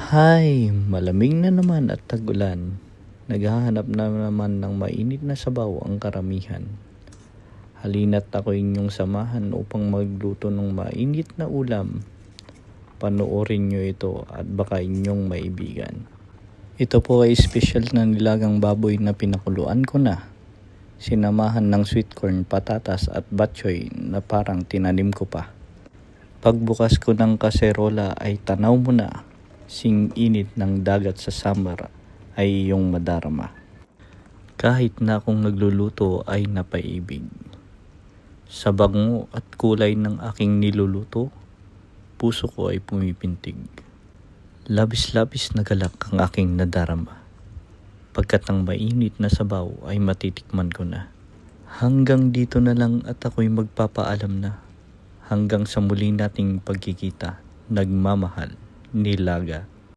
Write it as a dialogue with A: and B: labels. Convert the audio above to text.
A: Hay, malamig na naman at tag-ulan. Naghahanap na naman ng mainit na sabaw ang karamihan. Halina't ako inyong samahan upang magluto ng mainit na ulam. Panoorin nyo ito at baka inyong maibigan. Ito po ay special na nilagang baboy na pinakuluan ko na. Sinamahan ng sweet corn, patatas at batchoy na parang tinanim ko pa. Pagbukas ko ng kaserola ay tanaw mo na. Sing init ng dagat sa summer ay iyong madarama. Kahit na akong nagluluto ay napaibig. Sa bango at kulay ng aking niluluto, puso ko ay pumipintig. Labis-labis na galak ang aking nadarama. Pagkat ang mainit na sabaw ay matitikman ko na. Hanggang dito na lang at ako'y magpapaalam na. Hanggang sa muli nating pagkikita, nagmamahal. Nilaga.